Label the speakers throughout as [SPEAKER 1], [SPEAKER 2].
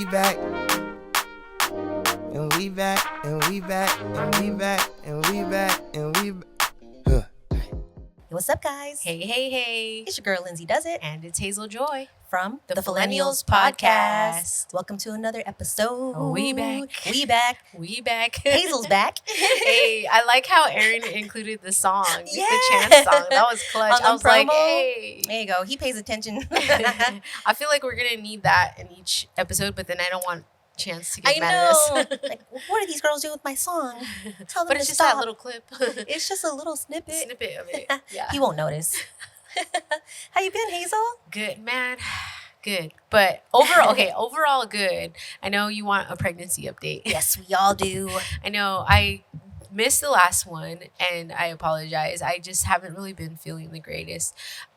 [SPEAKER 1] we back. And we back, and we back, and we back, and we back, and we back.
[SPEAKER 2] What's up, guys?
[SPEAKER 3] Hey.
[SPEAKER 2] It's your girl, Lindsay Does It.
[SPEAKER 3] And it's Hazel Joy.
[SPEAKER 2] From
[SPEAKER 3] The
[SPEAKER 2] the
[SPEAKER 3] Millennials
[SPEAKER 2] Millennials
[SPEAKER 3] Podcast.
[SPEAKER 2] Welcome to another episode.
[SPEAKER 3] We back.
[SPEAKER 2] We back.
[SPEAKER 3] We back.
[SPEAKER 2] Hazel's back.
[SPEAKER 3] Hey, I like how Aaron included the song.
[SPEAKER 2] Yeah.
[SPEAKER 3] The chant song. That was clutch. I was
[SPEAKER 2] promo.
[SPEAKER 3] like, hey.
[SPEAKER 2] There you go. He pays attention.
[SPEAKER 3] I feel like we're going to need that in each episode, but then I don't want Chance to get
[SPEAKER 2] I
[SPEAKER 3] mad at us.
[SPEAKER 2] know. Like, what do these girls do with my song? Tell them
[SPEAKER 3] But
[SPEAKER 2] to
[SPEAKER 3] it's just
[SPEAKER 2] stop.
[SPEAKER 3] that little clip.
[SPEAKER 2] It's just a little snippet.
[SPEAKER 3] Snippet of it. Yeah.
[SPEAKER 2] He won't notice. How you been, Hazel?
[SPEAKER 3] Good, man. Good. But overall good. I know you want a pregnancy update.
[SPEAKER 2] Yes, we all do.
[SPEAKER 3] I know I missed the last one and I apologize. I just haven't really been feeling the greatest.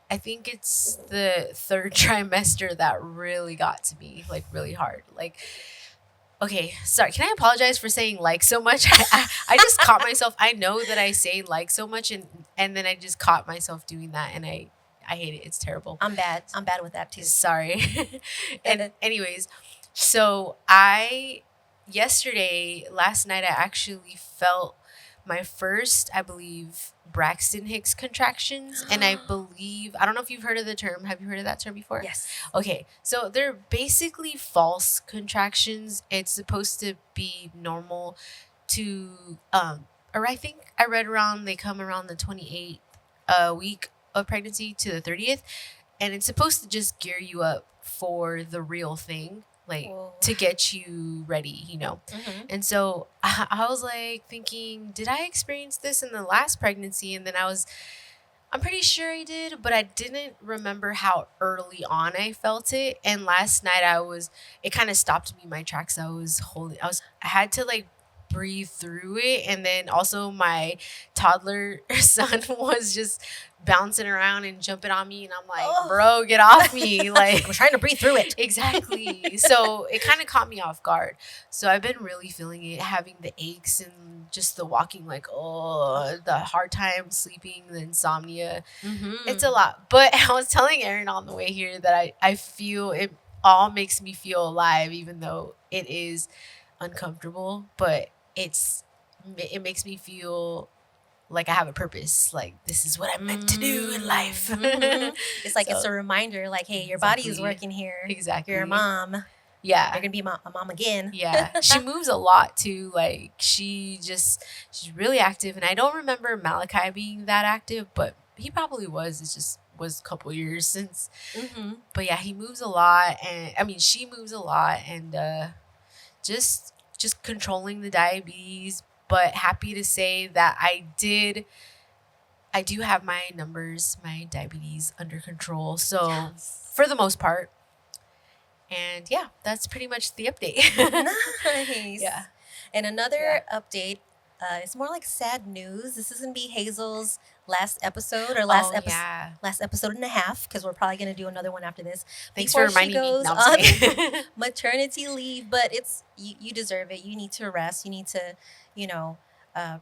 [SPEAKER 3] I think it's the third trimester that really got to me, like really hard. Like, okay, sorry. Can I apologize for saying like so much? I just caught myself. I know that I say like so much and then I just caught myself doing that and I hate it. It's terrible.
[SPEAKER 2] I'm bad. I'm bad with that too.
[SPEAKER 3] Sorry. And anyways, so last night, I actually felt my first, I believe, Braxton Hicks contractions. And I don't know if you've heard of the term. Have you heard of that term before?
[SPEAKER 2] Yes.
[SPEAKER 3] Okay. So they're basically false contractions. It's supposed to be normal to, or I think I read they come around the 28th week of pregnancy to the 30th. And it's supposed to just gear you up for the real thing. Like,
[SPEAKER 2] Whoa.
[SPEAKER 3] to get you ready,
[SPEAKER 2] Mm-hmm.
[SPEAKER 3] And so I was like thinking, did I experience this in the last pregnancy? And then I'm pretty sure I did, but I didn't remember how early on I felt it. And last night it kind of stopped me in my tracks. I had to like breathe through it. And then also my toddler son was just bouncing around and jumping on me. And I'm like, bro, get off me. Like,
[SPEAKER 2] I'm trying to breathe through it.
[SPEAKER 3] Exactly. So it kind of caught me off guard. So I've been really feeling it, having the aches and just the walking, like, the hard time sleeping, the insomnia.
[SPEAKER 2] Mm-hmm.
[SPEAKER 3] It's a lot. But I was telling Aaron on the way here that I feel it all makes me feel alive, even though it is uncomfortable. But it makes me feel like I have a purpose. Like, this is what I'm meant to do in life.
[SPEAKER 2] Mm-hmm. It's like,
[SPEAKER 3] So,
[SPEAKER 2] it's a reminder, like, hey, your body is
[SPEAKER 3] exactly.
[SPEAKER 2] working here.
[SPEAKER 3] Exactly.
[SPEAKER 2] You're a mom.
[SPEAKER 3] Yeah.
[SPEAKER 2] You're going to be a mom again.
[SPEAKER 3] Yeah. She moves a lot too. Like, she's really active. And I don't remember Malachi being that active, but he probably was. It just was a couple years since.
[SPEAKER 2] Mm-hmm.
[SPEAKER 3] But yeah, he moves a lot. And I mean, she moves a lot. And just controlling the diabetes. But happy to say that I do have my diabetes under control. So
[SPEAKER 2] Yes.
[SPEAKER 3] for the most part. And yeah, that's pretty much the update.
[SPEAKER 2] Nice.
[SPEAKER 3] Yeah.
[SPEAKER 2] And another update, it's more like sad news. This is going to be Hazel's last episode or last episode and a half, because we're probably going to do another one after this.
[SPEAKER 3] Thanks
[SPEAKER 2] before
[SPEAKER 3] for
[SPEAKER 2] she
[SPEAKER 3] reminding me.
[SPEAKER 2] goes
[SPEAKER 3] No, I'm
[SPEAKER 2] on
[SPEAKER 3] just kidding.
[SPEAKER 2] maternity leave. But it's you deserve it. You need to rest. You need to,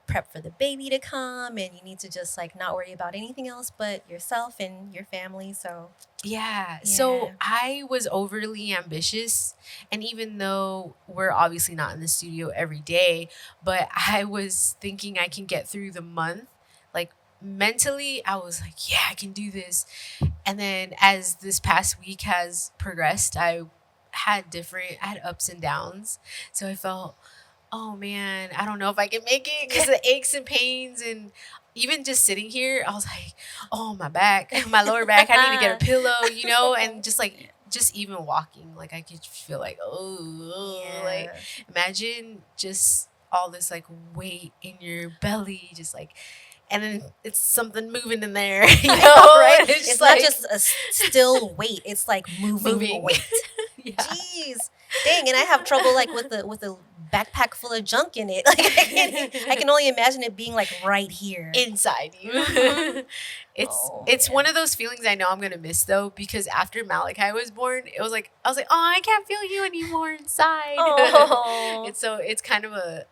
[SPEAKER 2] prep for the baby to come, and you need to just like not worry about anything else but yourself and your family. So
[SPEAKER 3] Yeah.
[SPEAKER 2] Yeah.
[SPEAKER 3] So I was overly ambitious. And even though we're obviously not in the studio every day, but I was thinking I can get through the month. Like, mentally, I was like, yeah, I can do this. And then as this past week has progressed, I had ups and downs. So I felt, oh man, I don't know if I can make it because the aches and pains. And even just sitting here, I was like, oh, my back, my lower back, I need to get a pillow, and just even walking, like I could feel like, like imagine just all this like weight in your belly, just like, and then it's something moving in there,
[SPEAKER 2] right?
[SPEAKER 3] It's
[SPEAKER 2] It's
[SPEAKER 3] like,
[SPEAKER 2] not just a still weight. It's like moving weight.
[SPEAKER 3] Yeah.
[SPEAKER 2] Jeez, dang! And I have trouble like with the backpack full of junk in it. Like I can only imagine it being like right here.
[SPEAKER 3] Inside you.
[SPEAKER 2] Mhm.
[SPEAKER 3] It's one of those feelings I know I'm gonna miss though, because after Malachi was born, I was like, oh, I can't feel you anymore inside.
[SPEAKER 2] Oh.
[SPEAKER 3] It's kind of a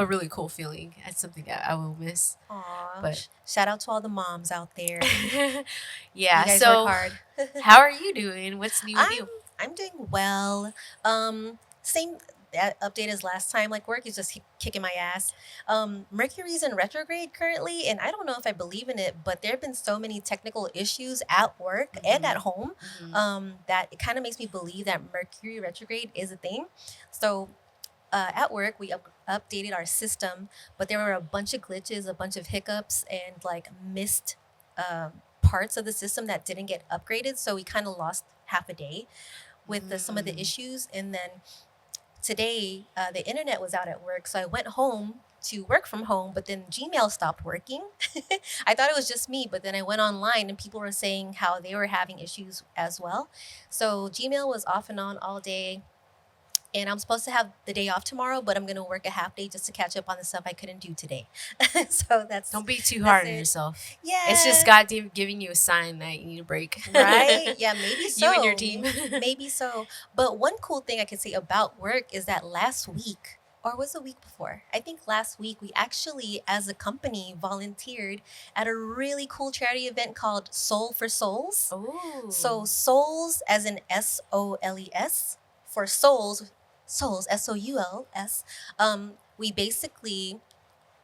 [SPEAKER 3] really cool feeling. It's something that I will miss.
[SPEAKER 2] Aw.
[SPEAKER 3] But
[SPEAKER 2] Shout out to all the moms out there.
[SPEAKER 3] Yeah.
[SPEAKER 2] You guys
[SPEAKER 3] So
[SPEAKER 2] work hard.
[SPEAKER 3] how are you doing? What's new with you?
[SPEAKER 2] I'm doing well. Same update as last time. Like work is just kicking my ass. Mercury's in retrograde currently, and I don't know if I believe in it, but there have been so many technical issues at work and at home that it kind of makes me believe that Mercury retrograde is a thing. So at work, we updated our system, but there were a bunch of glitches, a bunch of hiccups, and like missed parts of the system that didn't get upgraded. So we kind of lost half a day with some of the issues. And then today, the internet was out at work, so I went home to work from home, but then Gmail stopped working. I thought it was just me, but then I went online and people were saying how they were having issues as well. So Gmail was off and on all day, and I'm supposed to have the day off tomorrow, but I'm gonna work a half day just to catch up on the stuff I couldn't do today. So
[SPEAKER 3] Don't be too
[SPEAKER 2] that's
[SPEAKER 3] hard on
[SPEAKER 2] it.
[SPEAKER 3] yourself.
[SPEAKER 2] Yeah,
[SPEAKER 3] It's just God giving you a sign that you need a break.
[SPEAKER 2] right? Yeah, maybe so.
[SPEAKER 3] You and your team.
[SPEAKER 2] Maybe so. But one cool thing I could say about work is that last week, or was it the week before? I think last week we actually, as a company, volunteered at a really cool charity event called Soul for Souls.
[SPEAKER 3] Oh.
[SPEAKER 2] So souls, as in SOLES, for souls SOULS. We basically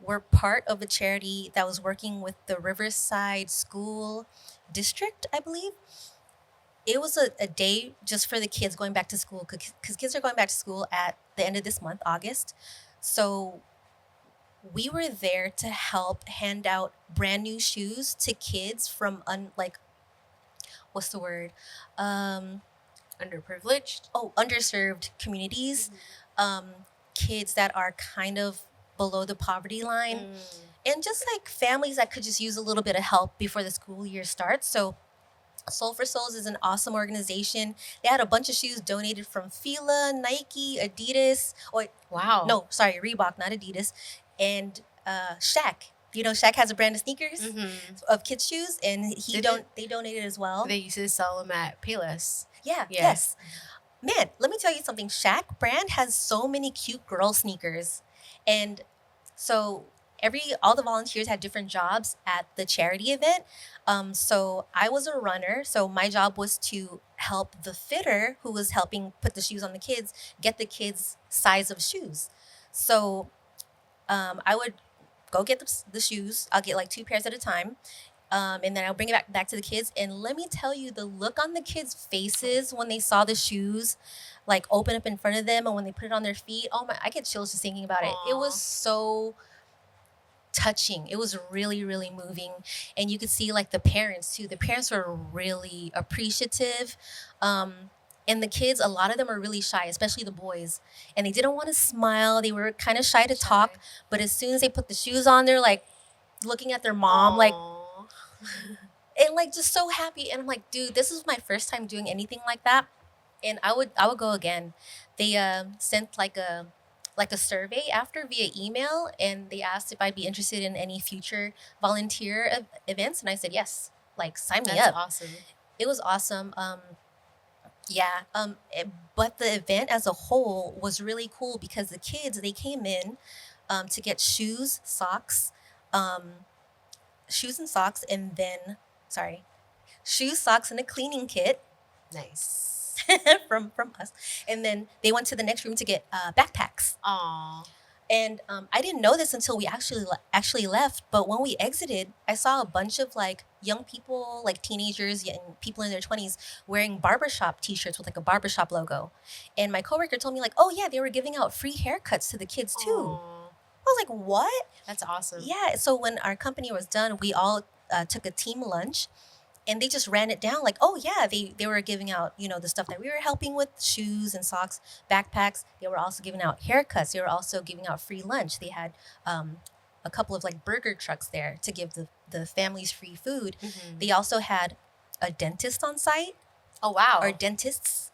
[SPEAKER 2] were part of a charity that was working with the Riverside School District, I believe. It was a day just for the kids going back to school because kids are going back to school at the end of this month, August. So we were there to help hand out brand new shoes to kids from like what's the word? Um,
[SPEAKER 3] Underprivileged.
[SPEAKER 2] Underserved communities, um, kids that are kind of below the poverty line, and just like families that could just use a little bit of help before the school year starts. So Soul for Souls is an awesome organization. They had a bunch of shoes donated from Fila, Nike, Adidas, or
[SPEAKER 3] Wow.
[SPEAKER 2] no, sorry, Reebok, not Adidas, and Shaq. You know, Shaq has a brand of sneakers of kids shoes, and they donated as well.
[SPEAKER 3] They used to sell them at Payless.
[SPEAKER 2] Yeah,
[SPEAKER 3] Yeah.
[SPEAKER 2] yes. Man, let me tell you something. Shaq brand has so many cute girl sneakers. And so all the volunteers had different jobs at the charity event. So I was a runner. So my job was to help the fitter who was helping put the shoes on the kids get the kids' size of shoes. So I would go get the shoes. I'll get like 2 pairs at a time. And then I'll bring it back to the kids. And let me tell you, the look on the kids' faces when they saw the shoes like open up in front of them and when they put it on their feet. Oh my, I get chills just thinking about it. It was so touching. It was really, really moving. And you could see like the parents too. The parents were really appreciative. And the kids, a lot of them are really shy, especially the boys. And they didn't want to smile. They were kind of shy to talk. But as soon as they put the shoes on, they're like looking at their mom, like, and like just so happy. And I'm like, dude, this is my first time doing anything like that, and I would go again. They sent like a survey after via email, and they asked if I'd be interested in any future volunteer events, and I said yes. Like, sign me
[SPEAKER 3] That's
[SPEAKER 2] up.
[SPEAKER 3] awesome.
[SPEAKER 2] It was awesome. Yeah. But the event as a whole was really cool because the kids, they came in to get um, shoes and socks, and then shoes, socks, and a cleaning kit
[SPEAKER 3] Nice.
[SPEAKER 2] from us, and then they went to the next room to get backpacks.
[SPEAKER 3] Aw.
[SPEAKER 2] And I didn't know this until we actually left. But when we exited, I saw a bunch of like young people, like teenagers and people in their 20s, wearing barbershop T-shirts with like a barbershop logo. And my coworker told me like, oh yeah, they were giving out free haircuts to the kids too.
[SPEAKER 3] Aw.
[SPEAKER 2] I was like, what?
[SPEAKER 3] That's awesome.
[SPEAKER 2] Yeah. So when our company was done, we all took a team lunch, and they just ran it down like, oh yeah, they were giving out, the stuff that we were helping with, shoes and socks, backpacks. They were also giving out haircuts. They were also giving out free lunch. They had a couple of like burger trucks there to give the families free food. They also had a dentist on site.
[SPEAKER 3] Oh wow.
[SPEAKER 2] Or dentists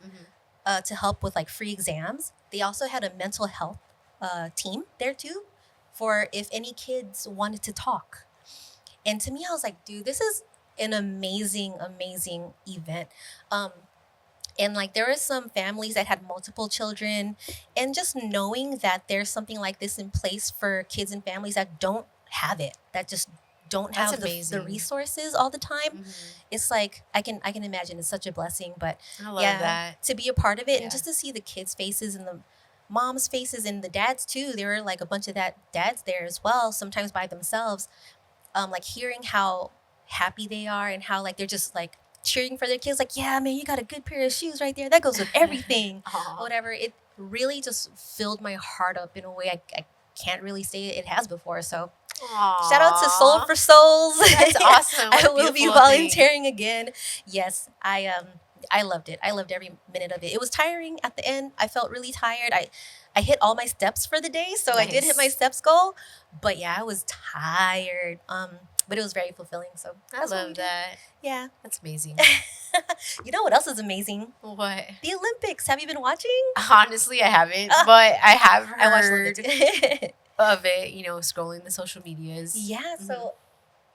[SPEAKER 2] to help with like free exams. They also had a mental health team there too, for if any kids wanted to talk. And to me, I was like, dude, this is an amazing, amazing event. And like there were some families that had multiple children, and just knowing that there's something like this in place for kids and families that don't have it, that just don't
[SPEAKER 3] That's
[SPEAKER 2] have the
[SPEAKER 3] amazing.
[SPEAKER 2] resources all the time.
[SPEAKER 3] Mhm.
[SPEAKER 2] It's like I can imagine it's such a blessing. But
[SPEAKER 3] I love
[SPEAKER 2] yeah,
[SPEAKER 3] that.
[SPEAKER 2] to be a part of it
[SPEAKER 3] Yeah.
[SPEAKER 2] and just to see the kids' faces and the moms' faces and the dads too. There were like a bunch of dads there as well, sometimes by themselves. Like hearing how happy they are and how like they're just like cheering for their kids, like, yeah, man, you got a good pair of shoes right there. That goes with everything.
[SPEAKER 3] Aw.
[SPEAKER 2] Whatever. It really just filled my heart up in a way I can't really say it has before. So shout out to Soul
[SPEAKER 3] Aw.
[SPEAKER 2] for Souls.
[SPEAKER 3] That's awesome. What
[SPEAKER 2] I
[SPEAKER 3] a
[SPEAKER 2] will be
[SPEAKER 3] beautiful thing.
[SPEAKER 2] volunteering again. Yes, I loved it. I loved every minute of it. It was tiring at the end. I felt really tired. I hit all my steps for the day, so I did hit my
[SPEAKER 3] Nice.
[SPEAKER 2] steps goal. But yeah, I was tired. But it was very fulfilling. So
[SPEAKER 3] I
[SPEAKER 2] that's what we
[SPEAKER 3] love
[SPEAKER 2] did.
[SPEAKER 3] that.
[SPEAKER 2] Yeah.
[SPEAKER 3] That's amazing.
[SPEAKER 2] You know what else is amazing?
[SPEAKER 3] What?
[SPEAKER 2] The Olympics. Have you been watching?
[SPEAKER 3] Honestly, I haven't,
[SPEAKER 2] Ah.
[SPEAKER 3] but I have
[SPEAKER 2] I watched
[SPEAKER 3] heard
[SPEAKER 2] Olympics.
[SPEAKER 3] of it, scrolling the social medias.
[SPEAKER 2] Yeah, so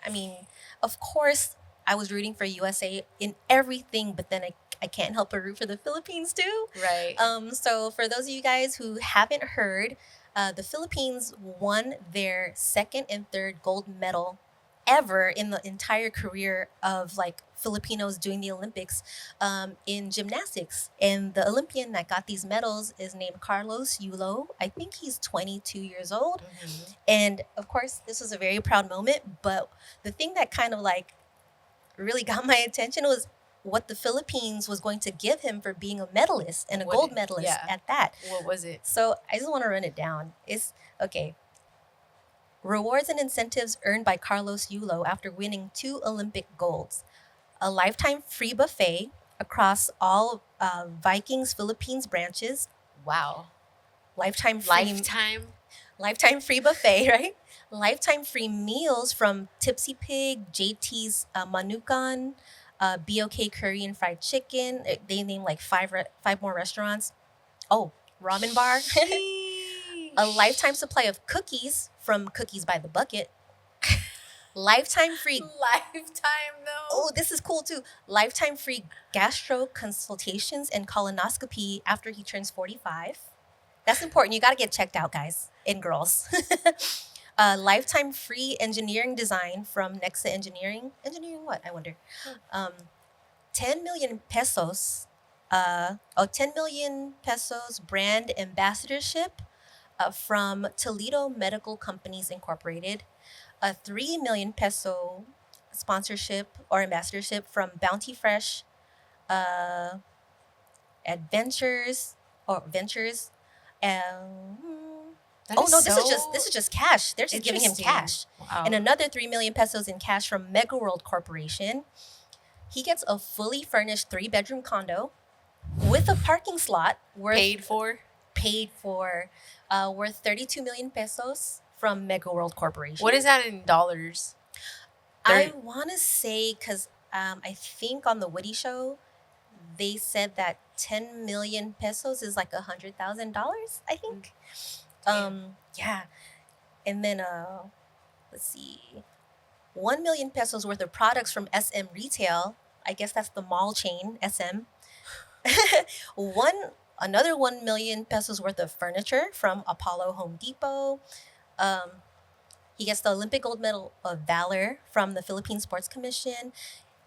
[SPEAKER 2] I mean, of course, I was rooting for USA in everything, but then I can't help but root for the Philippines too.
[SPEAKER 3] Right.
[SPEAKER 2] So for those of you guys who haven't heard, the Philippines won their second and third gold medal ever in the entire career of like Filipinos doing the Olympics in gymnastics. And the Olympian that got these medals is named Carlos Yulo. I think he's 22 years old.
[SPEAKER 3] Mhm.
[SPEAKER 2] And of course, this was a very proud moment. But the thing that kind of like really got my attention was what the Philippines was going to give him for being a medalist and a
[SPEAKER 3] What
[SPEAKER 2] gold
[SPEAKER 3] it-
[SPEAKER 2] medalist
[SPEAKER 3] yeah.
[SPEAKER 2] at that.
[SPEAKER 3] What was it?
[SPEAKER 2] So I just want to run it down. It's okay. Rewards and incentives earned by Carlos Yulo after winning 2 Olympic golds. A lifetime free buffet across all Vikings Philippines branches.
[SPEAKER 3] Wow.
[SPEAKER 2] Lifetime free
[SPEAKER 3] Lifetime.
[SPEAKER 2] free buffet, right? Lifetime free meals from Tipsy Pig, JT's Manukan, BOK Korean Fried Chicken. They named like five more restaurants. Oh, ramen bar. A lifetime supply of cookies from Cookies by the Bucket. Lifetime free.
[SPEAKER 3] Lifetime though.
[SPEAKER 2] Oh, this is cool too. Lifetime free gastro consultations and colonoscopy after he turns 45. That's important. You got to get checked out, guys and girls. Lifetime free engineering design from Nexa Engineering. Engineering what? I wonder. 10 million pesos. 10 million pesos brand ambassadorship from Toledo Medical Companies Incorporated. A 3 million peso sponsorship or ambassadorship from Bounty Fresh Adventures or Ventures.
[SPEAKER 3] That
[SPEAKER 2] Oh
[SPEAKER 3] is
[SPEAKER 2] no,
[SPEAKER 3] so
[SPEAKER 2] this is just cash. They're just giving him
[SPEAKER 3] interesting.
[SPEAKER 2] cash.
[SPEAKER 3] Wow.
[SPEAKER 2] And another 3 million pesos in cash from Mega World Corporation. He gets a fully furnished 3-bedroom condo with a parking slot worth
[SPEAKER 3] paid for.
[SPEAKER 2] worth 32 million pesos from Mega World Corporation.
[SPEAKER 3] What is that in dollars?
[SPEAKER 2] I want to say because I think on the Woody Show they said that 10 million pesos is like $100,000. I think. Yeah, and then let's see, 1 million pesos worth of products from SM Retail. I guess that's the mall chain SM. Another 1 million pesos worth of furniture from Apollo Home Depot. He gets the Olympic gold medal of valor from the Philippine Sports Commission.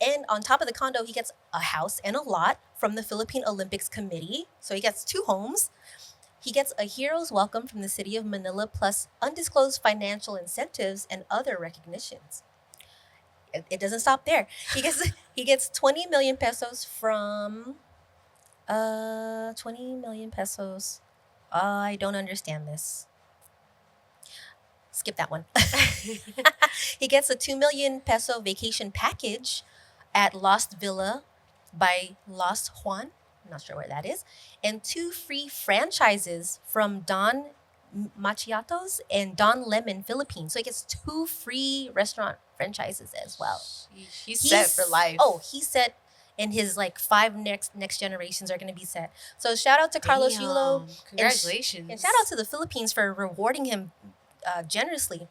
[SPEAKER 2] And on top of the condo, he gets a house and a lot from the Philippine Olympics Committee. So he gets 2 homes. He gets a hero's welcome from the city of Manila, plus undisclosed financial incentives and other recognitions. It doesn't stop there. He gets 20 million pesos from 20 million pesos. I don't understand this. Skip that one. He gets a 2 million peso vacation package at Lost Villa by Lost Juan. I'm not sure where that is. And 2 free franchises from Don Macchiatos and Don Lemon Philippines. So he gets 2 free restaurant franchises as well.
[SPEAKER 3] He's set for life.
[SPEAKER 2] Oh, he's set, and his like 5 next generations are going to be set. So shout out to Carlos Yulo.
[SPEAKER 3] Congratulations.
[SPEAKER 2] And shout out to the Philippines for rewarding him generously.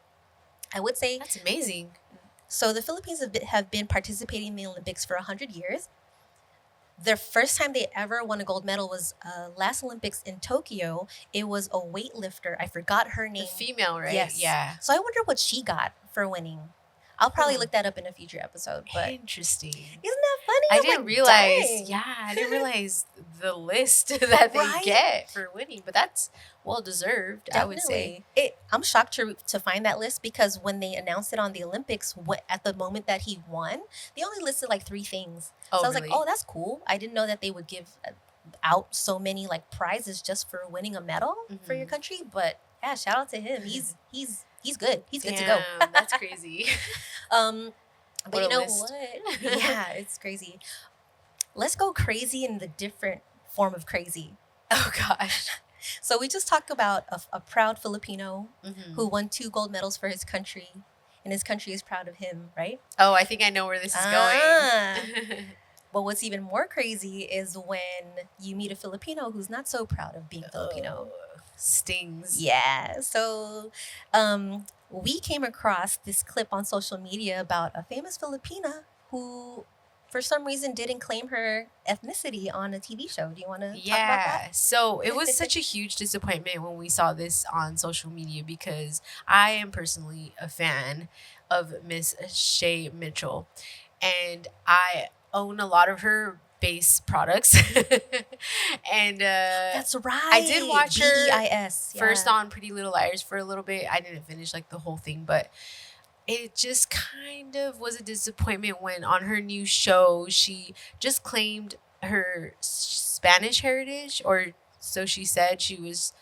[SPEAKER 2] I would say
[SPEAKER 3] That's amazing.
[SPEAKER 2] so. The Philippines have been participating in the Olympics for 100 years. Their first time they ever won a gold medal was last Olympics in Tokyo. It was a weightlifter. I forgot her
[SPEAKER 3] The
[SPEAKER 2] name.
[SPEAKER 3] female, right?
[SPEAKER 2] Yes.
[SPEAKER 3] Yeah.
[SPEAKER 2] So I wonder what she got for winning. I'll probably
[SPEAKER 3] Huh.
[SPEAKER 2] look that up in a future episode. But
[SPEAKER 3] Interesting.
[SPEAKER 2] isn't that funny?
[SPEAKER 3] I
[SPEAKER 2] I'm
[SPEAKER 3] didn't
[SPEAKER 2] like,
[SPEAKER 3] realize.
[SPEAKER 2] dang.
[SPEAKER 3] Yeah, I didn't realize the list that they
[SPEAKER 2] Right?
[SPEAKER 3] get for winning, but that's well deserved, I would say.
[SPEAKER 2] Definitely. I'm shocked to find that list because when they announced it on the Olympics, what at the moment that he won, they only listed like 3 things.
[SPEAKER 3] Oh,
[SPEAKER 2] So I was like,
[SPEAKER 3] really?
[SPEAKER 2] oh, that's cool. I didn't know that they would give out so many like prizes just for winning a medal for your
[SPEAKER 3] Mhm.
[SPEAKER 2] country. But yeah, shout out to him. He's good. He's good to go.
[SPEAKER 3] Damn, that's crazy.
[SPEAKER 2] But
[SPEAKER 3] What
[SPEAKER 2] you
[SPEAKER 3] a
[SPEAKER 2] know
[SPEAKER 3] list.
[SPEAKER 2] what? Yeah, it's crazy. Let's go crazy in the different form of crazy.
[SPEAKER 3] Oh gosh.
[SPEAKER 2] So we just talked about a proud Filipino
[SPEAKER 3] Mhm.
[SPEAKER 2] who won 2 gold medals for his country, and his country is proud of him, right?
[SPEAKER 3] Oh, I think I know where this is
[SPEAKER 2] Ah.
[SPEAKER 3] going.
[SPEAKER 2] But what's even more crazy is when you meet a Filipino who's not so proud of being Filipino.
[SPEAKER 3] Oh, stings.
[SPEAKER 2] Yeah. So we came across this clip on social media about a famous Filipina who, for some reason, didn't claim her ethnicity on a TV show. Do you want to talk about that?
[SPEAKER 3] Yeah. So it was such a huge disappointment when we saw this on social media because I am personally a fan of Miss Shay Mitchell. And I own a lot of her base products. And
[SPEAKER 2] That's right.
[SPEAKER 3] I did watch her
[SPEAKER 2] BEIS.
[SPEAKER 3] first
[SPEAKER 2] yeah.
[SPEAKER 3] on Pretty Little Liars for a little bit. I didn't finish like the whole thing, but it just kind of was a disappointment when on her new show she just claimed her Spanish heritage, or so she said. She was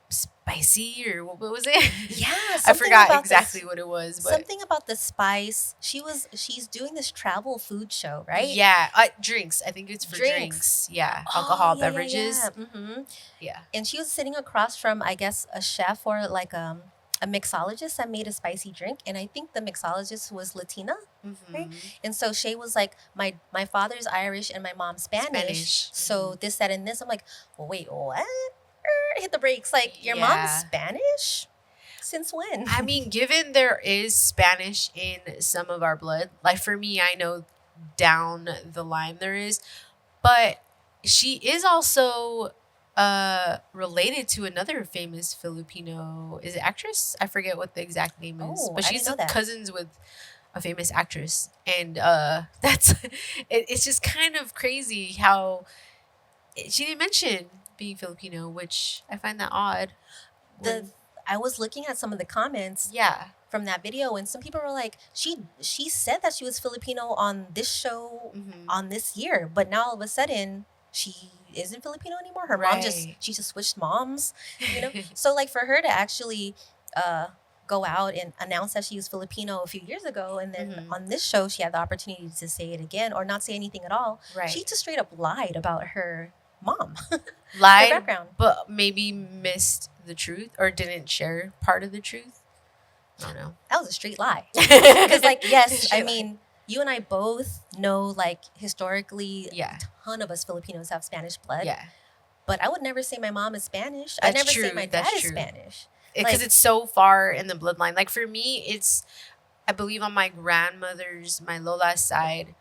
[SPEAKER 3] spicy, or what was it?
[SPEAKER 2] Yeah,
[SPEAKER 3] I
[SPEAKER 2] something
[SPEAKER 3] forgot
[SPEAKER 2] about
[SPEAKER 3] exactly
[SPEAKER 2] this-
[SPEAKER 3] what it was, but
[SPEAKER 2] Something about the spice. She's doing this travel food show, right?
[SPEAKER 3] yeah, drinks. I think it's for
[SPEAKER 2] Drinks.
[SPEAKER 3] drinks. Yeah,
[SPEAKER 2] Oh,
[SPEAKER 3] alcohol
[SPEAKER 2] yeah,
[SPEAKER 3] beverages.
[SPEAKER 2] Yeah, Mm-hmm.
[SPEAKER 3] Yeah.
[SPEAKER 2] And she was sitting across from, I guess, a chef or like a mixologist that made a spicy drink, and I think the mixologist was Latina. Right?
[SPEAKER 3] Mhm.
[SPEAKER 2] And so Shay was like, my father's Irish and my mom's Spanish. So
[SPEAKER 3] Mhm.
[SPEAKER 2] this, that, and this. I'm like, well, wait, what? Hit the brakes. Like, your mom's
[SPEAKER 3] Yeah.
[SPEAKER 2] Spanish? Since when?
[SPEAKER 3] I mean, given there is Spanish in some of our blood, like for me, I know down the line there is, but she is also related to another famous Filipino, is it actress? I forget what the exact name is,
[SPEAKER 2] Oh,
[SPEAKER 3] but
[SPEAKER 2] I
[SPEAKER 3] she's
[SPEAKER 2] didn't know that.
[SPEAKER 3] cousins with a famous actress, and that's it's just kind of crazy how she didn't mention being Filipino, which I find that odd.
[SPEAKER 2] the I was looking at some of the comments
[SPEAKER 3] Yeah.
[SPEAKER 2] from that video, and some people were like, she said that she was Filipino on this show
[SPEAKER 3] Mhm.
[SPEAKER 2] on this year, but now all of a sudden she isn't Filipino anymore. Her mom
[SPEAKER 3] Right.
[SPEAKER 2] she just switched moms, you know. So like for her to actually go out and announce that she was Filipino a few years ago, and then
[SPEAKER 3] Mhm.
[SPEAKER 2] on this show she had the opportunity to say it again or not say anything at all.
[SPEAKER 3] Right.
[SPEAKER 2] She just straight up lied about her mom, her
[SPEAKER 3] Lied,
[SPEAKER 2] background.
[SPEAKER 3] but maybe missed the truth or didn't share part of the truth. I don't know.
[SPEAKER 2] That was a straight lie. Because like yes, I
[SPEAKER 3] Straight lie.
[SPEAKER 2] mean you and I both know like historically
[SPEAKER 3] Yeah.
[SPEAKER 2] a ton of us Filipinos have Spanish blood.
[SPEAKER 3] Yeah.
[SPEAKER 2] But I would never say my mom is Spanish. I
[SPEAKER 3] That's
[SPEAKER 2] never say
[SPEAKER 3] true,
[SPEAKER 2] my
[SPEAKER 3] that's
[SPEAKER 2] dad is
[SPEAKER 3] true.
[SPEAKER 2] Spanish.
[SPEAKER 3] Because
[SPEAKER 2] Like-
[SPEAKER 3] it's so far in the bloodline. Like for me, it's, I believe on my grandmother's, my Lola's side,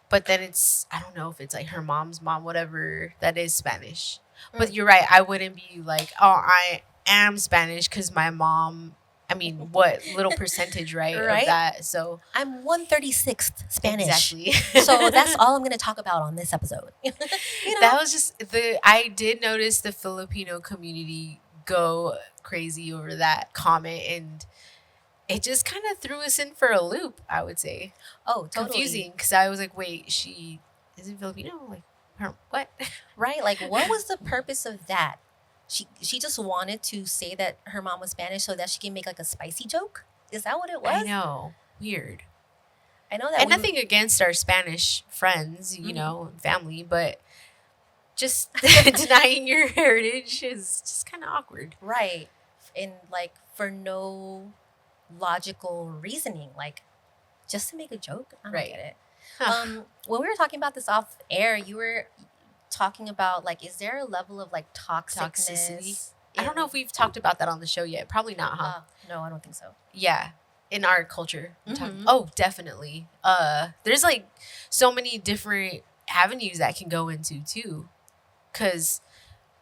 [SPEAKER 3] but then it's, I don't know if it's like her mom's mom, whatever, that is Spanish. But you're right. I wouldn't be like, oh, I am Spanish because my mom, I mean, what little percentage, right,
[SPEAKER 2] Right?
[SPEAKER 3] of that. So
[SPEAKER 2] I'm 136th Spanish.
[SPEAKER 3] exactly.
[SPEAKER 2] So that's all I'm going to talk about on this episode. You know?
[SPEAKER 3] That was just I did notice the Filipino community go crazy over that comment, and it just kind of threw us in for a loop, I would say.
[SPEAKER 2] Oh, totally.
[SPEAKER 3] Confusing, because I was like, wait, she isn't Filipino? Like, her, what?
[SPEAKER 2] Right? Like, what was the purpose of that? She just wanted to say that her mom was Spanish so that she can make like a spicy joke. Is that what it was?
[SPEAKER 3] I know. Weird.
[SPEAKER 2] I know that.
[SPEAKER 3] And
[SPEAKER 2] we-
[SPEAKER 3] nothing against our Spanish friends, you
[SPEAKER 2] Mhm.
[SPEAKER 3] know, family, but just denying your heritage is just kind of awkward.
[SPEAKER 2] Right. And like for no logical reasoning, like just to make a joke. I don't
[SPEAKER 3] Right.
[SPEAKER 2] get it.
[SPEAKER 3] Huh.
[SPEAKER 2] When we were talking about this off air, you were talking about like, is there a level of like toxicness?
[SPEAKER 3] I don't know if we've talked about that on the show yet. Probably not, huh?
[SPEAKER 2] No, I don't think so.
[SPEAKER 3] Yeah, in our culture.
[SPEAKER 2] Mhm.
[SPEAKER 3] Oh, definitely. There's like so many different avenues that can go into too. Cause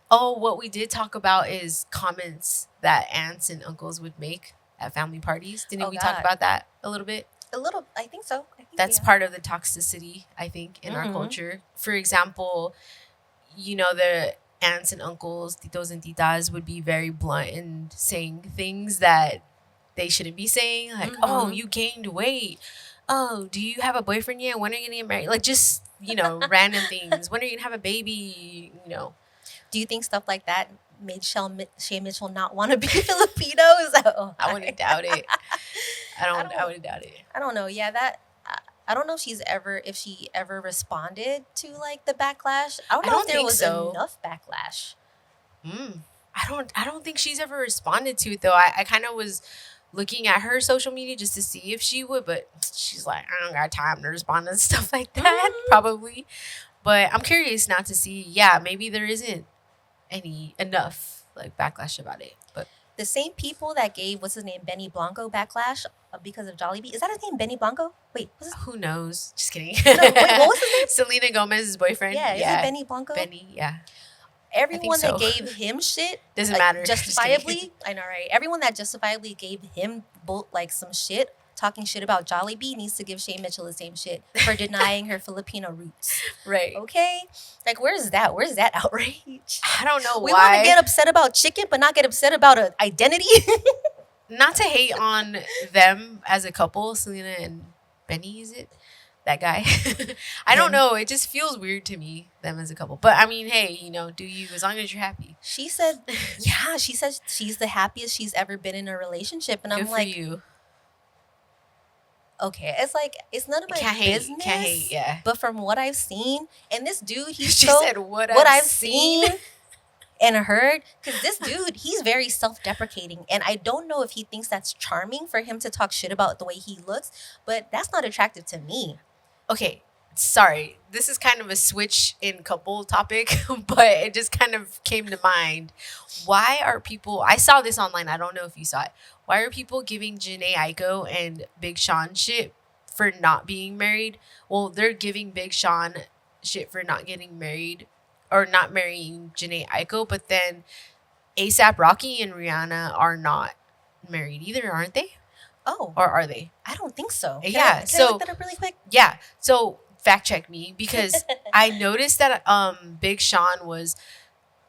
[SPEAKER 3] what we did talk about is comments that aunts and uncles would make at family parties. Didn't
[SPEAKER 2] Oh,
[SPEAKER 3] we talk
[SPEAKER 2] God.
[SPEAKER 3] about that a little bit?
[SPEAKER 2] A little, I think so. I think
[SPEAKER 3] That's
[SPEAKER 2] yeah.
[SPEAKER 3] part of the toxicity, I think, in our
[SPEAKER 2] Mhm.
[SPEAKER 3] culture. For example, the aunts and uncles, titos and titas, would be very blunt in saying things that they shouldn't be saying. Like, oh,
[SPEAKER 2] Mhm.
[SPEAKER 3] you gained weight. Oh, do you have a boyfriend yet? When are you going to get married? Like, just, random things. When are you going to have a baby?
[SPEAKER 2] Do you think stuff like that made Shay Mitchell not want to be Filipino? Is that
[SPEAKER 3] I wouldn't doubt it. I
[SPEAKER 2] don't-
[SPEAKER 3] wouldn't doubt it.
[SPEAKER 2] I don't know. Yeah, that I don't know if she ever responded to like the backlash. I don't
[SPEAKER 3] I
[SPEAKER 2] know
[SPEAKER 3] don't
[SPEAKER 2] if there
[SPEAKER 3] think
[SPEAKER 2] was
[SPEAKER 3] so.
[SPEAKER 2] enough backlash.
[SPEAKER 3] I don't think she's ever responded to it though. I kind of was looking at her social media just to see if she would, but she's like, I don't got time to respond to stuff like that, probably. But I'm curious now to see, yeah, maybe there isn't enough like backlash about it. But
[SPEAKER 2] The same people that gave what's his name Benny Blanco backlash because of Jollibee. Is that his name, Benny Blanco? Wait, what's his
[SPEAKER 3] who knows? Just kidding.
[SPEAKER 2] No, wait, what was his name?
[SPEAKER 3] Selena Gomez's boyfriend.
[SPEAKER 2] Yeah, is it Benny Blanco?
[SPEAKER 3] Benny, yeah.
[SPEAKER 2] Everyone
[SPEAKER 3] so.
[SPEAKER 2] that gave him shit
[SPEAKER 3] Doesn't matter.
[SPEAKER 2] justifiably. I know, right? Everyone that justifiably gave him like some shit, talking shit about Jollibee, needs to give Shay Mitchell the same shit for denying her Filipino roots.
[SPEAKER 3] Right.
[SPEAKER 2] Okay, like where's that? Where's that outrage?
[SPEAKER 3] I don't know
[SPEAKER 2] We
[SPEAKER 3] why.
[SPEAKER 2] want to get upset about chicken, but not get upset about an identity.
[SPEAKER 3] Not to hate on them as a couple, Selena and Benny, is it? That guy. I don't know. It just feels weird to me, them as a couple. But I mean, hey, do you, as long as you're happy.
[SPEAKER 2] She said, yeah, she says she's the happiest she's ever been in a relationship. And
[SPEAKER 3] Good
[SPEAKER 2] I'm
[SPEAKER 3] for
[SPEAKER 2] like,
[SPEAKER 3] you.
[SPEAKER 2] okay, it's like, it's none of my
[SPEAKER 3] Can't hate,
[SPEAKER 2] business.
[SPEAKER 3] can't hate, yeah.
[SPEAKER 2] But from what I've seen, and this dude, he's
[SPEAKER 3] She
[SPEAKER 2] so,
[SPEAKER 3] said what
[SPEAKER 2] I've
[SPEAKER 3] I've
[SPEAKER 2] seen and heard, because this dude, he's very self-deprecating. And I don't know if he thinks that's charming for him to talk shit about the way he looks, but that's not attractive to me.
[SPEAKER 3] Okay, sorry. This is kind of a switch in couple topic, but it just kind of came to mind. Why are people, I saw this online, I don't know if you saw it. Why are people giving Janae Aiko and Big Sean shit for not being married? Well, they're giving Big Sean shit for not getting married or not marrying Janae Aiko, but then ASAP Rocky and Rihanna are not married either, aren't they?
[SPEAKER 2] Oh,
[SPEAKER 3] Or are they?
[SPEAKER 2] I don't think so.
[SPEAKER 3] Yeah,
[SPEAKER 2] Can I
[SPEAKER 3] so-
[SPEAKER 2] look that up really quick?
[SPEAKER 3] Yeah. So fact check me, because I noticed that Big Sean was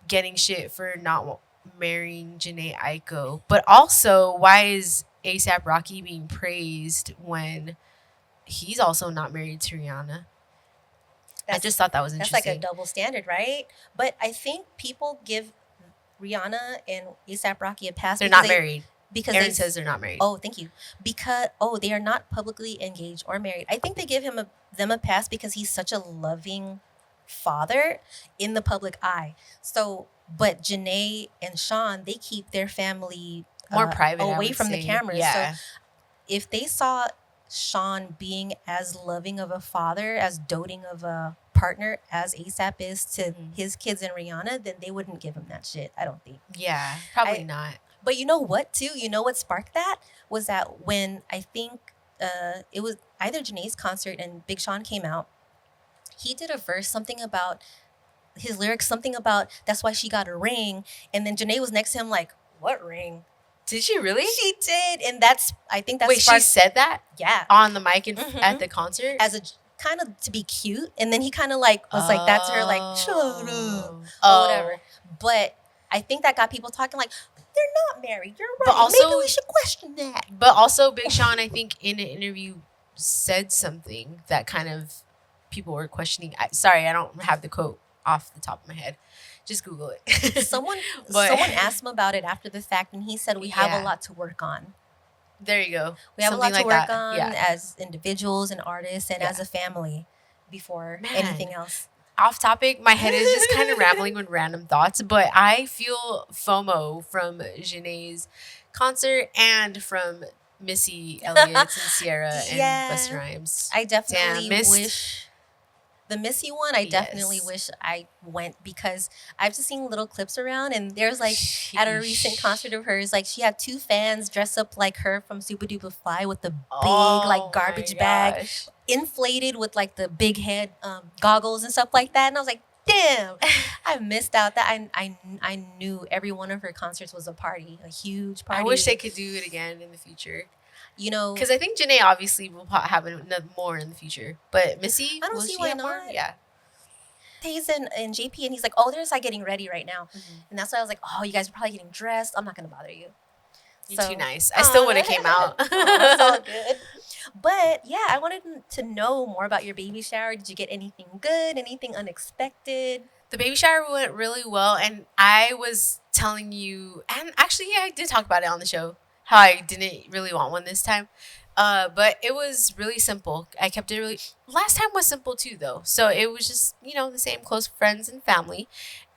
[SPEAKER 3] getting shit for not marrying Janae Aiko. But also, why is ASAP Rocky being praised when he's also not married to Rihanna? I just thought that was
[SPEAKER 2] That's
[SPEAKER 3] interesting.
[SPEAKER 2] like a double standard, right? But I think people give Rihanna and ASAP Rocky a pass.
[SPEAKER 3] They're
[SPEAKER 2] because
[SPEAKER 3] not married.
[SPEAKER 2] Because
[SPEAKER 3] Aaron says they're not married.
[SPEAKER 2] Oh, thank you. Because they are not publicly engaged or married. I think they give them a pass because he's such a loving father in the public eye. So, but Janae and Sean, they keep their family
[SPEAKER 3] More private, I
[SPEAKER 2] away
[SPEAKER 3] would
[SPEAKER 2] from the
[SPEAKER 3] say.
[SPEAKER 2] cameras.
[SPEAKER 3] Yeah.
[SPEAKER 2] So, if they saw Sean being as loving of a father, as doting of a partner as ASAP is to his kids and Rihanna, then they wouldn't give him that shit. I don't think.
[SPEAKER 3] Yeah, probably not.
[SPEAKER 2] But you know what, too? You know what sparked that? Was that when I think it was either Janae's concert and Big Sean came out, he did a verse, something about his lyrics, something about that's why she got a ring. And then Janae was next to him like, what ring?
[SPEAKER 3] Did she really?
[SPEAKER 2] She did. And I think that's
[SPEAKER 3] Wait, she said that?
[SPEAKER 2] Yeah.
[SPEAKER 3] On the mic
[SPEAKER 2] Mhm.
[SPEAKER 3] at the concert?
[SPEAKER 2] As a kind of to be cute. And then he kind of like was like that to her, like, shut up. Or whatever. But I think that got people talking like, they're not married. You're right.
[SPEAKER 3] But also-
[SPEAKER 2] maybe we should question that.
[SPEAKER 3] But also, Big Sean, I think, in an interview said something that kind of people were questioning. Sorry, I don't have the quote off the top of my head. Just Google it.
[SPEAKER 2] Someone
[SPEAKER 3] But-
[SPEAKER 2] asked him about it after the fact, and he said, we have
[SPEAKER 3] Yeah.
[SPEAKER 2] a lot to work on.
[SPEAKER 3] There you go.
[SPEAKER 2] We have
[SPEAKER 3] Something
[SPEAKER 2] a lot to
[SPEAKER 3] like
[SPEAKER 2] work
[SPEAKER 3] that.
[SPEAKER 2] on
[SPEAKER 3] Yeah.
[SPEAKER 2] as individuals and artists and
[SPEAKER 3] Yeah.
[SPEAKER 2] as a family before
[SPEAKER 3] Man.
[SPEAKER 2] anything else.
[SPEAKER 3] Off topic, my head is just kind of rambling with random thoughts, but I feel FOMO from Janae's concert and from Missy Elliott and Sierra
[SPEAKER 2] Yeah.
[SPEAKER 3] and Busta Rhymes.
[SPEAKER 2] I definitely
[SPEAKER 3] missed.
[SPEAKER 2] wish the Missy one. I definitely
[SPEAKER 3] Yes.
[SPEAKER 2] wish I went because I've just seen little clips around, and there's like at a recent
[SPEAKER 3] Sheesh.
[SPEAKER 2] concert of hers, like she had 2 fans dress up like her from Super Duper Fly with the big
[SPEAKER 3] Oh
[SPEAKER 2] like garbage
[SPEAKER 3] my
[SPEAKER 2] bag,
[SPEAKER 3] gosh.
[SPEAKER 2] inflated with like the big head goggles and stuff like that. And I was like, Damn, I missed out. That I knew every one of her concerts was a party, a huge party.
[SPEAKER 3] I wish they could do it again in the future.
[SPEAKER 2] You know,
[SPEAKER 3] Because I think Janae obviously will have another more in the future. But Missy,
[SPEAKER 2] I don't
[SPEAKER 3] will
[SPEAKER 2] see
[SPEAKER 3] she
[SPEAKER 2] why
[SPEAKER 3] have more?
[SPEAKER 2] not.
[SPEAKER 3] Yeah.
[SPEAKER 2] He's in JP, and he's like, "Oh, they're just like getting ready right now," and that's why I was like, "Oh, you guys are probably getting dressed. I'm not gonna bother you."
[SPEAKER 3] You're too nice. I still would have came out.
[SPEAKER 2] It's all good. But yeah, I wanted to know more about your baby shower. Did you get anything good? Anything unexpected?
[SPEAKER 3] The baby shower went really well, and I was telling you, and actually, yeah, I did talk about it on the show, how I didn't really want one this time. But it was really simple. I kept it really. Last time was simple too, though. So it was just the same close friends and family,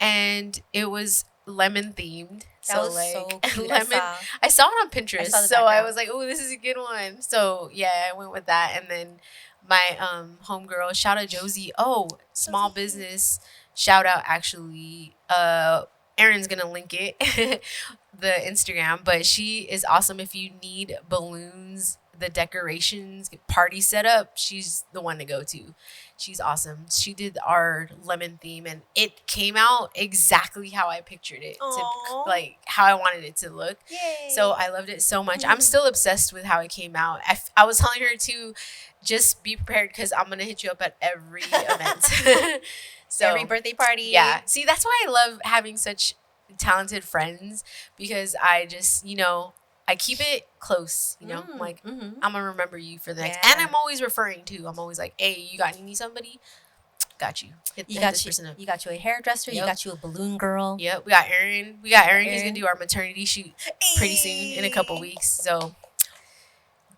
[SPEAKER 3] and it was lemon themed.
[SPEAKER 2] That
[SPEAKER 3] So
[SPEAKER 2] was
[SPEAKER 3] like
[SPEAKER 2] so cute.
[SPEAKER 3] lemon. I saw it on Pinterest,
[SPEAKER 2] saw the
[SPEAKER 3] so I
[SPEAKER 2] background.
[SPEAKER 3] was like, "Oh, this is a good one." So yeah, I went with that, and then my homegirl, shout out Josie. Oh, small
[SPEAKER 2] Josie.
[SPEAKER 3] business shout out actually. Erin's gonna link it, the Instagram, but she is awesome. If you need balloons, the decorations, party setup, she's the one to go to. She's awesome. She did our lemon theme, and it came out exactly how I pictured it,
[SPEAKER 2] Aw.
[SPEAKER 3] like how I wanted it to look.
[SPEAKER 2] Yay.
[SPEAKER 3] So I loved it so much. I'm still obsessed with how it came out. I was telling her to just be prepared because I'm gonna hit you up at every event. So
[SPEAKER 2] every birthday party.
[SPEAKER 3] yeah. See, that's why I love having such talented friends, because I just, I keep it close, I'm like,
[SPEAKER 2] Mhm.
[SPEAKER 3] I'm gonna remember you for the next.
[SPEAKER 2] Yeah.
[SPEAKER 3] And I'm always referring to. I'm always like, hey, you need somebody? Got you. Hit
[SPEAKER 2] You
[SPEAKER 3] this
[SPEAKER 2] got
[SPEAKER 3] person up.
[SPEAKER 2] you got you a hairdresser. You
[SPEAKER 3] Yep.
[SPEAKER 2] got you a balloon girl.
[SPEAKER 3] Yep, we got Erin. Who's
[SPEAKER 2] Erin.
[SPEAKER 3] gonna do our maternity shoot pretty soon in a couple weeks. So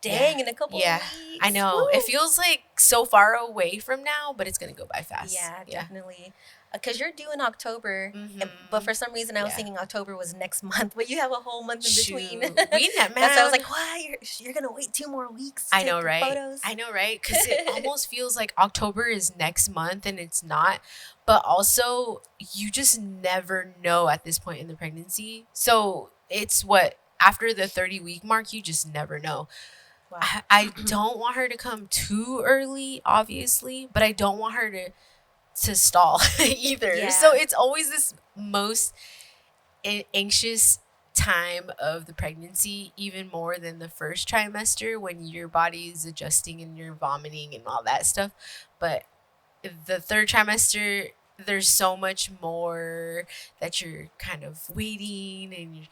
[SPEAKER 2] Dang,
[SPEAKER 3] yeah.
[SPEAKER 2] in a couple
[SPEAKER 3] Yeah,
[SPEAKER 2] of weeks.
[SPEAKER 3] I know.
[SPEAKER 2] Woo.
[SPEAKER 3] It feels like so far away from now, but it's gonna go by fast.
[SPEAKER 2] Yeah, definitely. Because you're due in October,
[SPEAKER 3] Mhm.
[SPEAKER 2] but for some reason I was
[SPEAKER 3] Yeah.
[SPEAKER 2] thinking October was next month, but you have a whole month in between.
[SPEAKER 3] Shoot. We net,
[SPEAKER 2] That's why I was
[SPEAKER 3] man.
[SPEAKER 2] like, what? You're gonna wait 2 more weeks? To
[SPEAKER 3] I know,
[SPEAKER 2] take
[SPEAKER 3] right?
[SPEAKER 2] Photos?
[SPEAKER 3] I know, right? Because it almost feels like October is next month, and it's not. But also, you just never know at this point in the pregnancy. So it's what, after the 30-week mark, you just never know.
[SPEAKER 2] Wow.
[SPEAKER 3] I don't want her to come too early, obviously, but I don't want her to stall either.
[SPEAKER 2] Yeah.
[SPEAKER 3] So it's always this most anxious time of the pregnancy, even more than the first trimester, when your body is adjusting and you're vomiting and all that stuff. But the third trimester, there's so much more that you're kind of waiting, and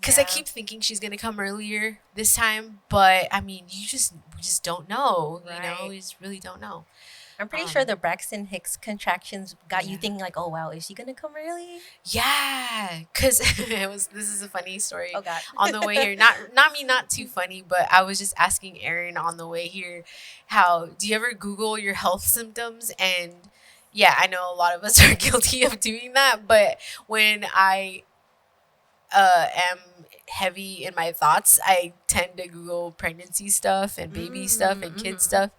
[SPEAKER 3] because I
[SPEAKER 2] Yeah.
[SPEAKER 3] keep thinking she's gonna come earlier this time, but I mean, we just don't know.
[SPEAKER 2] Right.
[SPEAKER 3] We just really don't know.
[SPEAKER 2] I'm pretty sure the Braxton Hicks contractions got you
[SPEAKER 3] Yeah.
[SPEAKER 2] thinking like, oh wow, is she gonna come early?
[SPEAKER 3] Yeah, because this is a funny story.
[SPEAKER 2] Oh god.
[SPEAKER 3] On the way here, not too funny, but I was just asking Erin on the way here, how do you ever Google your health symptoms? And yeah, I know a lot of us are guilty of doing that, but when I am heavy in my thoughts, I tend to Google pregnancy stuff and baby stuff and kid stuff.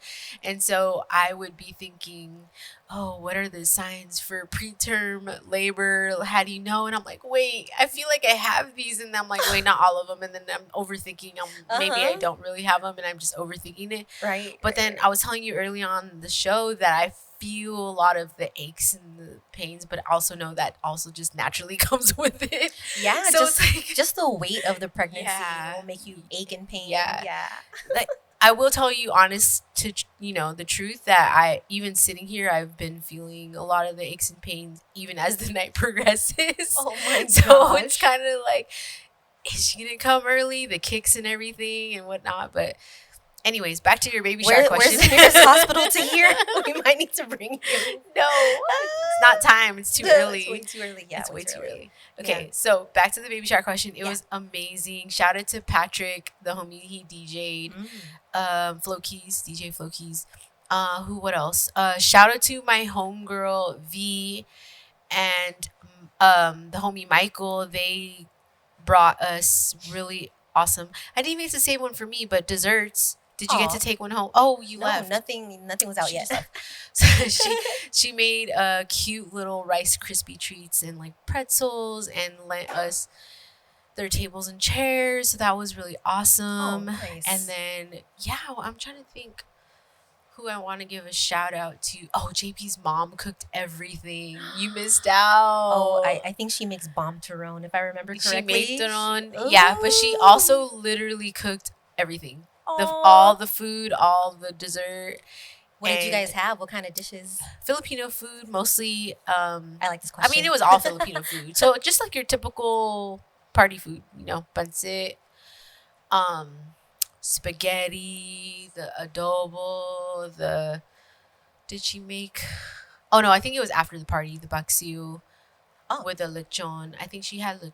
[SPEAKER 3] And so I would be thinking, oh, what are the signs for preterm labor? How do you know? And I'm like, wait, I feel like I have these. And I'm like, wait, not all of them. And then I'm overthinking. Maybe I don't really have them, and I'm just overthinking it.
[SPEAKER 2] Right.
[SPEAKER 3] But then I was telling you early on the show that I feel a lot of the aches and the pains, but I also know that also just naturally comes with it.
[SPEAKER 2] Yeah,
[SPEAKER 3] So
[SPEAKER 2] just
[SPEAKER 3] it's like,
[SPEAKER 2] just the weight of the pregnancy
[SPEAKER 3] Yeah.
[SPEAKER 2] will make you ache and pain.
[SPEAKER 3] Yeah.
[SPEAKER 2] Yeah.
[SPEAKER 3] like, I will tell you honest to the truth, that I, even sitting here, I've been feeling a lot of the aches and pains even as the night progresses.
[SPEAKER 2] Oh my
[SPEAKER 3] So
[SPEAKER 2] gosh.
[SPEAKER 3] it's kind of like, is she gonna come early? The kicks and everything and whatnot. But anyways, back to your baby shower question.
[SPEAKER 2] Where's the nearest hospital to here? We might need to bring you.
[SPEAKER 3] No, it's not time. It's too early.
[SPEAKER 2] It's way too early. Yeah,
[SPEAKER 3] It's way too early.
[SPEAKER 2] Yeah.
[SPEAKER 3] Okay, so back to the baby shower question. It
[SPEAKER 2] Yeah.
[SPEAKER 3] was amazing. Shout out to Patrick, the homie he DJ'd. Flow Keys, DJ Flow Keys. What else? Shout out to my homegirl V and the homie Michael. They brought us really awesome. I didn't even get to say one for me, but desserts. Did you get
[SPEAKER 2] Aw.
[SPEAKER 3] to take one home? Oh, you
[SPEAKER 2] No,
[SPEAKER 3] left.
[SPEAKER 2] nothing was out
[SPEAKER 3] She
[SPEAKER 2] yet.
[SPEAKER 3] just left. So she made cute little Rice Krispie treats and like pretzels, and lent us their tables and chairs. So that was really awesome.
[SPEAKER 2] Oh, nice.
[SPEAKER 3] And then I'm trying to think who I want to give a shout out to. Oh, JP's mom cooked everything. You missed out.
[SPEAKER 2] Oh, I think she makes bomb Tyrone, if I remember correctly.
[SPEAKER 3] She made Tyrone. Yeah, but she also literally cooked everything.
[SPEAKER 2] Aw.
[SPEAKER 3] All the food, all the dessert.
[SPEAKER 2] What did you
[SPEAKER 3] And
[SPEAKER 2] guys have? What kind of dishes?
[SPEAKER 3] Filipino food, mostly.
[SPEAKER 2] I like this
[SPEAKER 3] I
[SPEAKER 2] question.
[SPEAKER 3] mean, it was all Filipino food. So just like your typical party food, pancit, spaghetti, the adobo, did she make? Oh no, I think it was after the party, the baksiu with the lechon. I think she had did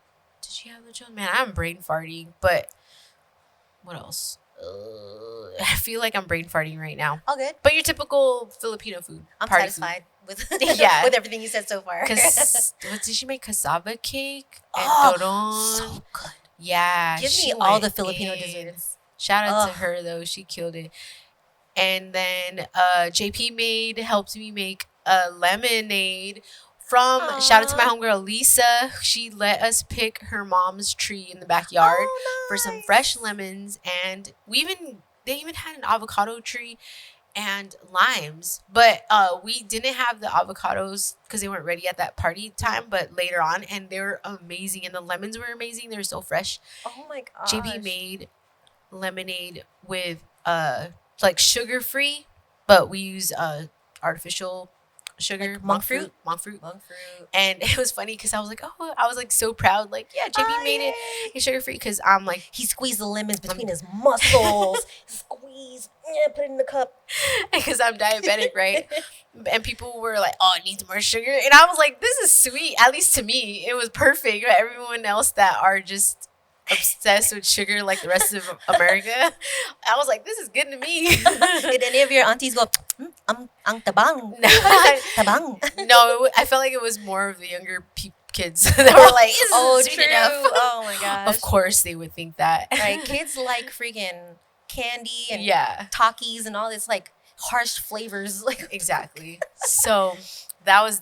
[SPEAKER 3] she have lechon? Man, I'm brain farting, but what else? I feel like I'm brain farting right now.
[SPEAKER 2] All good.
[SPEAKER 3] But your typical Filipino food.
[SPEAKER 2] I'm
[SPEAKER 3] party
[SPEAKER 2] satisfied with
[SPEAKER 3] Yeah.
[SPEAKER 2] with everything you said so far.
[SPEAKER 3] Because did she make cassava cake and
[SPEAKER 2] Oh,
[SPEAKER 3] toron?
[SPEAKER 2] so good.
[SPEAKER 3] Yeah.
[SPEAKER 2] Give
[SPEAKER 3] she
[SPEAKER 2] me all
[SPEAKER 3] went
[SPEAKER 2] the Filipino
[SPEAKER 3] in.
[SPEAKER 2] desserts.
[SPEAKER 3] Shout out to
[SPEAKER 2] Ugh.
[SPEAKER 3] her though, she killed it. And then JP helped me make a lemonade from shout out to my homegirl Lisa. She let us pick her mom's tree in the backyard for some fresh lemons, and they even had an avocado tree and limes, but we didn't have the avocados because they weren't ready at that party time, but later on, and they were amazing, and the lemons were amazing. They were so fresh.
[SPEAKER 2] Oh my gosh.
[SPEAKER 3] JP made lemonade with like sugar free, but we use artificial sugar,
[SPEAKER 2] Like monk fruit?
[SPEAKER 3] monk fruit.
[SPEAKER 2] Monk fruit.
[SPEAKER 3] And it was funny because I was like so proud, like, yeah, JP made it. It's sugar free because I'm like,
[SPEAKER 2] He squeezed the lemons between his muscles. Squeeze. Yeah, put it in the cup.
[SPEAKER 3] because I'm diabetic, right? And people were like, oh, it needs more sugar. And I was like, this is sweet. At least to me, it was perfect. But everyone else that are just obsessed with sugar like the rest of America, I was like, this is good to me.
[SPEAKER 2] Did any of your aunties go, ang tabang?
[SPEAKER 3] No.
[SPEAKER 2] Tabang.
[SPEAKER 3] No, I felt like it was more of the younger kids that were like, this is sweet
[SPEAKER 2] true.
[SPEAKER 3] enough.
[SPEAKER 2] Oh my gosh.
[SPEAKER 3] Of course they would think that.
[SPEAKER 2] Right, kids like freaking candy and
[SPEAKER 3] Yeah.
[SPEAKER 2] Takis and all this like harsh flavors. Like
[SPEAKER 3] Exactly. So that was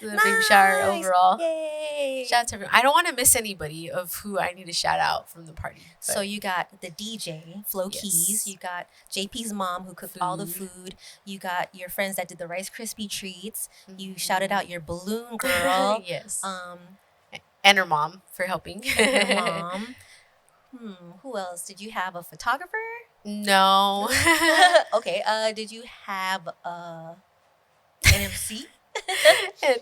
[SPEAKER 3] the baby shower
[SPEAKER 2] Nice.
[SPEAKER 3] overall.
[SPEAKER 2] Yay.
[SPEAKER 3] Shout out to everyone. I don't want to miss anybody of who I need to shout out from the party.
[SPEAKER 2] So you got the DJ, Flo
[SPEAKER 3] Yes.
[SPEAKER 2] Keys. You got JP's mom who cooked all the food. You got your friends that did the Rice Krispie treats. You shouted out your balloon girl.
[SPEAKER 3] Yes.
[SPEAKER 2] Um,
[SPEAKER 3] And her mom for helping.
[SPEAKER 2] and your mom. Who else? Did you have a photographer?
[SPEAKER 3] No.
[SPEAKER 2] Okay. Did you have an MC?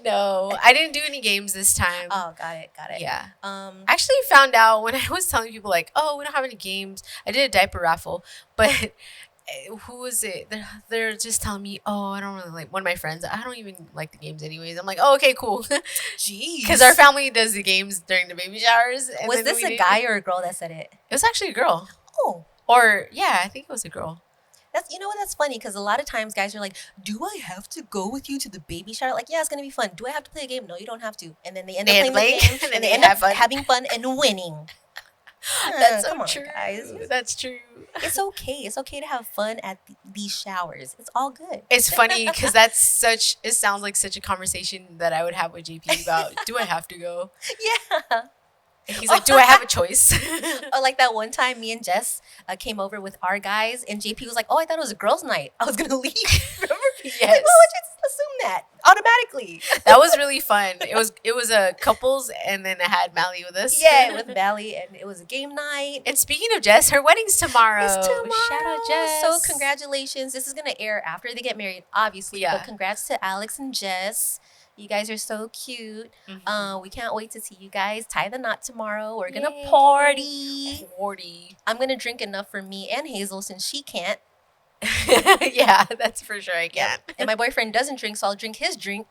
[SPEAKER 3] No. I didn't do any games this time.
[SPEAKER 2] Oh, got it.
[SPEAKER 3] Yeah.
[SPEAKER 2] Um,
[SPEAKER 3] I actually found out when I was telling people like, oh, we don't have any games. I did a diaper raffle, but who was it? They're just telling me, oh, I don't really like one of my friends. I don't even like the games anyways. I'm like, oh, okay, cool.
[SPEAKER 2] Jeez.
[SPEAKER 3] Because our family does the games during the baby showers. And
[SPEAKER 2] Was
[SPEAKER 3] then
[SPEAKER 2] this
[SPEAKER 3] we
[SPEAKER 2] a
[SPEAKER 3] didn't-
[SPEAKER 2] guy or a girl that said it?
[SPEAKER 3] It was actually a girl.
[SPEAKER 2] Oh,
[SPEAKER 3] Or, yeah, I think it was a girl.
[SPEAKER 2] that's what, that's funny because a lot of times guys are like, "Do I have to go with you to the baby shower?" Like, yeah, it's gonna be fun. Do I have to play a game? No, you don't have to. And then they end up playing the game, and they end up having fun and winning.
[SPEAKER 3] That's so
[SPEAKER 2] come on,
[SPEAKER 3] true.
[SPEAKER 2] guys.
[SPEAKER 3] That's true.
[SPEAKER 2] It's okay. It's okay to have fun at these showers. It's all good.
[SPEAKER 3] It's funny because it sounds like such a conversation that I would have with JP about, do I have to go?
[SPEAKER 2] Yeah.
[SPEAKER 3] And he's like, do I have a choice?
[SPEAKER 2] Or like that one time me and Jess came over with our guys and JP was like, oh, I thought it was a girls' night. I was going to leave. Remember?
[SPEAKER 3] Yes.
[SPEAKER 2] Like, well, let's just assume that automatically.
[SPEAKER 3] That was really fun. It was a couples, and then I had Mally with us.
[SPEAKER 2] Yeah, with Valley, and it was a game night.
[SPEAKER 3] And speaking of Jess, her wedding's tomorrow.
[SPEAKER 2] It's tomorrow.
[SPEAKER 3] Shout out Jess.
[SPEAKER 2] So congratulations. This is going to air after they get married, obviously.
[SPEAKER 3] Yeah.
[SPEAKER 2] But congrats to Alex and Jess. You guys are so cute.
[SPEAKER 3] Mhm.
[SPEAKER 2] We can't wait to see you guys tie the knot tomorrow. We're going
[SPEAKER 3] Yay.
[SPEAKER 2] to party.
[SPEAKER 3] 40.
[SPEAKER 2] I'm going to drink enough for me and Hazel since she can't.
[SPEAKER 3] Yeah, that's for sure I can.
[SPEAKER 2] And my boyfriend doesn't drink, so I'll drink his drink.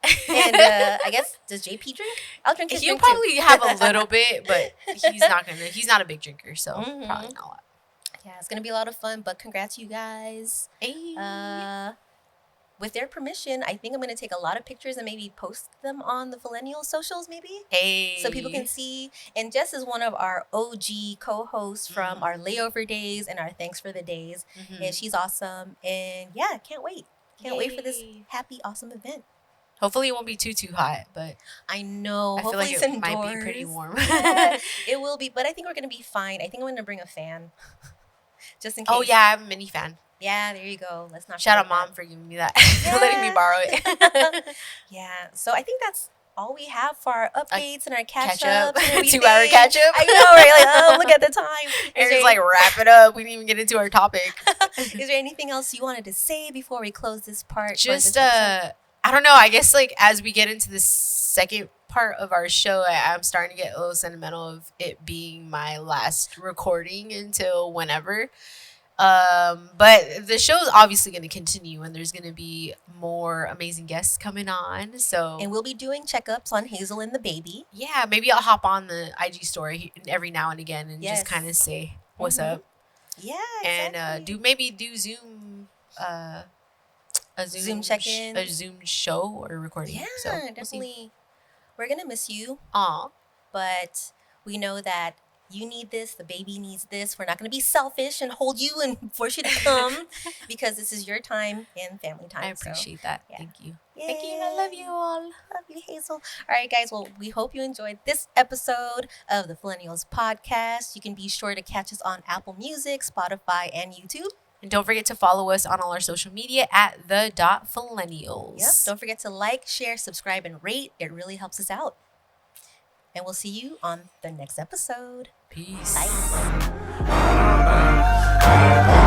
[SPEAKER 2] And I guess, does JP drink? I'll drink his
[SPEAKER 3] He'll
[SPEAKER 2] drink too.
[SPEAKER 3] probably have a little bit, but he's not a big drinker, so
[SPEAKER 2] Mhm.
[SPEAKER 3] probably not a lot.
[SPEAKER 2] Yeah, it's going to be a lot of fun, but congrats, you guys.
[SPEAKER 3] Hey.
[SPEAKER 2] With their permission, I think I'm going to take a lot of pictures and maybe post them on the Millennial socials, maybe.
[SPEAKER 3] Hey.
[SPEAKER 2] So people can see. And Jess is one of our OG co-hosts from our layover days and our thanks for the days.
[SPEAKER 3] Mhm.
[SPEAKER 2] And she's awesome. And yeah, can't wait. Can't wait for this
[SPEAKER 3] Yay.
[SPEAKER 2] happy, awesome event.
[SPEAKER 3] Hopefully it won't be too hot, but
[SPEAKER 2] I know.
[SPEAKER 3] I feel
[SPEAKER 2] Hopefully
[SPEAKER 3] like
[SPEAKER 2] it's
[SPEAKER 3] it might be
[SPEAKER 2] indoors.
[SPEAKER 3] pretty warm.
[SPEAKER 2] Yeah, it will be, but I think we're going to be fine. I think I'm going to bring a fan. Just in case.
[SPEAKER 3] Oh yeah, I have a mini fan.
[SPEAKER 2] Yeah, there you go. Let's not
[SPEAKER 3] Shout out
[SPEAKER 2] forget
[SPEAKER 3] mom for giving me that, letting me borrow it.
[SPEAKER 2] that. Yeah. So I think that's all we have for our updates and our catch
[SPEAKER 3] up.
[SPEAKER 2] ups and everything.
[SPEAKER 3] 2 hour catch up.
[SPEAKER 2] I know, right? Like, oh, look at the time.
[SPEAKER 3] It's just like wrap it up. We didn't even get into our topic.
[SPEAKER 2] Is there anything else you wanted to say before we close this part?
[SPEAKER 3] Just I don't know. I guess like as we get into the second part of our show, I'm starting to get a little sentimental of it being my last recording until whenever. But the show's obviously going to continue, and there's going to be more amazing guests coming on. So,
[SPEAKER 2] and we'll be doing checkups on Hazel and the baby.
[SPEAKER 3] Yeah, maybe I'll hop on the IG story every now and again and just kind of say what's up.
[SPEAKER 2] Yeah, exactly.
[SPEAKER 3] And do Zoom. A
[SPEAKER 2] Zoom check-in,
[SPEAKER 3] a Zoom show or recording.
[SPEAKER 2] Yeah,
[SPEAKER 3] so
[SPEAKER 2] definitely. We're gonna miss you.
[SPEAKER 3] Aw.
[SPEAKER 2] But we know that you need this, the baby needs this. We're not gonna be selfish and hold you and force you to come because this is your time and family time.
[SPEAKER 3] I appreciate that. Yeah. Thank you.
[SPEAKER 2] Yay.
[SPEAKER 3] Thank you. I love you all.
[SPEAKER 2] Love you, Hazel. All right, guys. Well, we hope you enjoyed this episode of the Millennials Podcast. You can be sure to catch us on Apple Music, Spotify, and YouTube.
[SPEAKER 3] And don't forget to follow us on all our social media at the.millennials.
[SPEAKER 2] Yep. Don't forget to like, share, subscribe, and rate. It really helps us out. And we'll see you on the next episode.
[SPEAKER 3] Peace.
[SPEAKER 2] Bye.